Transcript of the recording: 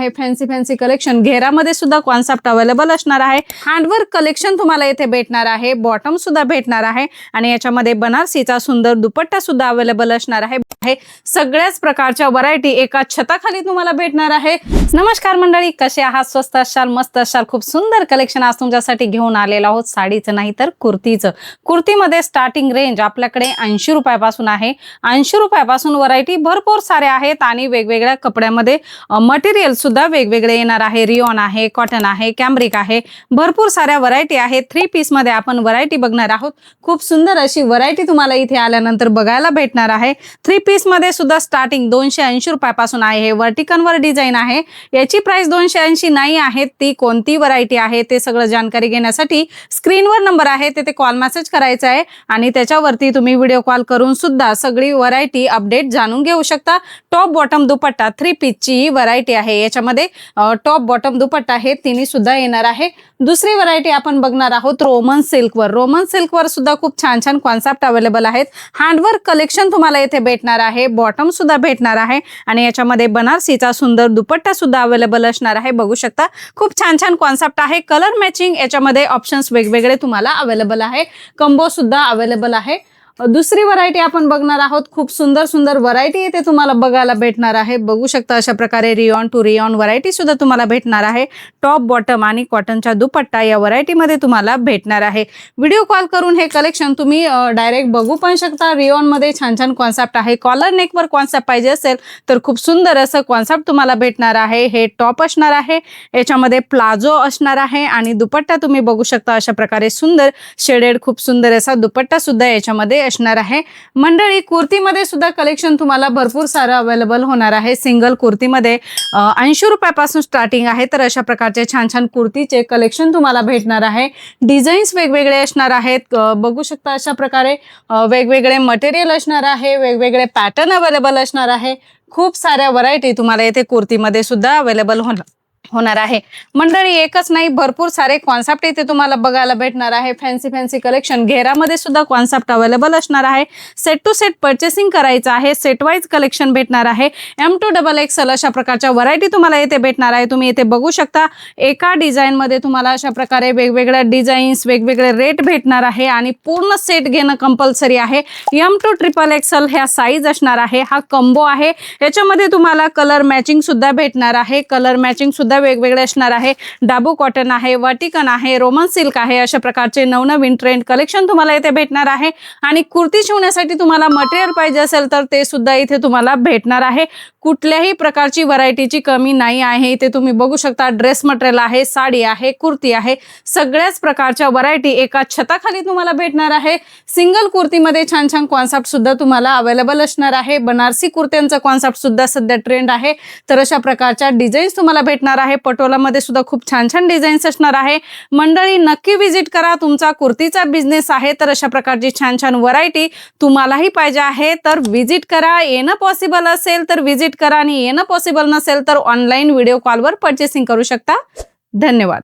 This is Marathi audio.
फॅन्सी फॅन्सी कलेक्शन घेरामध्ये सुद्धा कॉन्सेप्ट अवेलेबल असणार आहे। हँडवर्क कलेक्शन तुम्हाला इथे भेटणार आहे, बॉटम सुद्धा भेटणार आहे आणि याच्यामध्ये बनारसीचा सुंदर दुपट्टा सुद्धा अवेलेबल असणार आहे। सगळ्याच प्रकारच्या व्हरायटी एका छताखाली तुम्हाला भेटणार आहे। नमस्कार मंडळी, कसे आहात? स्वस्त असाल, मस्त असाल, खूप सुंदर कलेक्शन आज तुमच्यासाठी घेऊन आलेलो आहोत। साडीचं नाही तर कुर्तीचं। कुर्तीमध्ये स्टार्टिंग रेंज आपल्याकडे 80 रुपयापासून आहे। 80 रुपयापासून व्हरायटी भरपूर सारे आहेत आणि वेगवेगळ्या कपड्यामध्ये मटेरियल सुद्धा वेगवेगळे येणार आहे। रियॉन आहे, कॉटन आहे, कॅम्ब्रिक आहे, भरपूर साऱ्या व्हरायटी आहेत। 3 पीस मध्ये आपण व्हरायटी बघणार आहोत। खूप सुंदर अशी व्हरायटी तुम्हाला इथे आल्यानंतर बघायला भेटणार आहे। 3 पीस मध्ये सुद्धा स्टार्टिंग 280 रुपयापासून आहे। हे वर्टिकनवर डिझाइन आहे। याची प्राइस 280 नाही आहे। ती कोणती व्हरायटी आहे ते सगळं जानकारी घेण्यासाठी स्क्रीनवर नंबर आहे, ते कॉल मेसेज करायचा आहे आणि त्याच्यावरती तुम्ही व्हिडिओ कॉल करून सुद्धा सगळी व्हरायटी अपडेट जाणून घेऊ शकता। टॉप बॉटम दुपट्टा 3 पीसची ही व्हरायटी आहे। याच्यामध्ये टॉप बॉटम दुपट्टा हे तिन्ही सुद्धा येणार आहे। दुसरी व्हरायटी आपण बघणार आहोत रोमन सिल्कवर। रोमन सिल्कवर सुद्धा खूप छान छान कॉन्सेप्ट अवेलेबल आहेत। हँडवर्क कलेक्शन तुम्हाला इथे भेटणार आहे, बॉटम सुद्धा भेटणार आहे आणि याच्यामध्ये बनारसीचा सुंदर दुपट्टा सुद्धा अवेलेबल असणार आहे। बघू शकता खूप छान छान कॉन्सेप्ट आहे। कलर मॅचिंग याच्यामध्ये ऑप्शन्स वेगवेगळे तुम्हाला अवेलेबल आहे। कंबो सुद्धा अवेलेबल आहे। दुसरी व्हरायटी आपण बघणार आहोत। खूप सुंदर सुंदर व्हरायटी इथे तुम्हाला बघायला भेटणार आहे। बघू शकता अशा प्रकारे रियॉन टू रियॉन व्हरायटी सुद्धा तुम्हाला भेटणार आहे। टॉप बॉटम आणि कॉटनचा दुपट्टा या व्हरायटी मध्ये तुम्हाला भेटणार आहे। व्हिडिओ कॉल करून हे कलेक्शन तुम्ही डायरेक्ट बघू पण शकता। रियॉन मध्ये छान छान कॉन्सेप्ट आहे। कॉलर नेकवर कॉन्सेप्ट पाहिजे असेल तर खूप सुंदर असं कॉन्सेप्ट तुम्हाला भेटणार आहे। हे टॉप असणार आहे, याच्यामध्ये प्लाझो असणार आहे आणि दुपट्टा तुम्ही बघू शकता अशा प्रकारे सुंदर शेडेड खूप सुंदर असा दुपट्टा सुद्धा याच्यामध्ये असणार आहे। मंडळी कुर्तीमध्ये सुद्धा कलेक्शन तुम्हाला भरपूर सारं अवेलेबल होणार आहे। सिंगल कुर्तीमध्ये 80 रुपयापासून स्टार्टिंग आहे। तर अशा प्रकारचे छान छान कुर्तीचे कलेक्शन तुम्हाला भेटणार आहे। डिझाईन्स वेगवेगळे असणार आहेत। बघू शकता अशा प्रकारे वेगवेगळे मटेरियल असणार आहे, वेगवेगळे पॅटर्न अवेलेबल असणार आहे। खूप साऱ्या व्हरायटी तुम्हाला इथे कुर्तीमध्ये सुद्धा अवेलेबल होणार आहे। मंडळी एकच नाही, भरपूर सारे कॉन्सेप्ट इथे तुम्हाला बघायला भेटणार आहे। फॅन्सी फॅन्सी कलेक्शन घेरामध्ये सुद्धा कॉन्सेप्ट अवेलेबल असणार आहे। सेट टू सेट परचेसिंग करायचं आहे। सेट वाईज कलेक्शन भेटणार आहे। M to XXL अशा प्रकारच्या व्हरायटी तुम्हाला इथे भेटणार आहे। तुम्ही इथे बघू शकता एका डिझाईन मध्ये तुम्हाला अशा प्रकारे वेगवेगळ्या डिझाईन्स वेगवेगळे रेट भेटणार आहे आणि पूर्ण सेट घेणं कंपल्सरी आहे। M to XXL ह्या साईज असणार आहे। हा कंबो आहे। याच्यामध्ये तुम्हाला कलर मॅचिंग सुद्धा भेटणार आहे। कलर मॅचिंग सुद्धा वेगवेगळे असणार आहे। डाबू कॉटन आहे, वर्टिकन आहे, रोमन सिल्क आहे, अशा प्रकारचे नवनवीन ट्रेंड कलेक्शन तुम्हाला इथे भेटणार आहे। आणि कुर्ती शिवण्यासाठी तुम्हाला मटेरियल पाहिजे असेल तर ते सुद्धा इथे तुम्हाला भेटणार आहे। कुठल्याही प्रकारची व्हरायटीची कमी नाही आहे। इथे तुम्ही बघू शकता ड्रेस मटेरियल आहे, साडी आहे, कुर्ती आहे, सगळ्याच प्रकारच्या व्हरायटी एका छताखाली तुम्हाला भेटणार आहे। सिंगल कुर्तीमध्ये छान छान कॉन्सेप्ट सुद्धा तुम्हाला अवेलेबल असणार आहे। बनारसी कुर्त्यांचा कॉन्सेप्ट सुद्धा सध्या ट्रेंड आहे। तर अशा प्रकारच्या डिझाईन्स तुम्हाला भेटणार आहे। पटोलामध्ये सुद्धा खूप छान छान डिझाईन्स असणार आहे। मंडळी नक्की विजिट करा। तुमचा कुर्तीचा बिझनेस आहे तर अशा प्रकारची छान छान व्हरायटी तुम्हालाही पाहिजे आहे तर विजिट करा। येणं पॉसिबल असेल तर विजिट करा आणि येणं पॉसिबल नसेल तर ऑनलाईन व्हिडिओ कॉलवर परचेसिंग करू शकता। धन्यवाद।